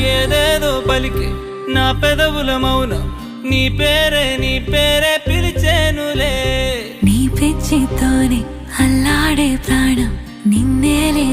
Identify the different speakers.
Speaker 1: ఏదేదో పలికి నా పెదవుల మౌనం నీ పేరే పిలిచేనులే.
Speaker 2: నీ పిచ్చితోనే అల్లాడే ప్రాణం నిన్నేలే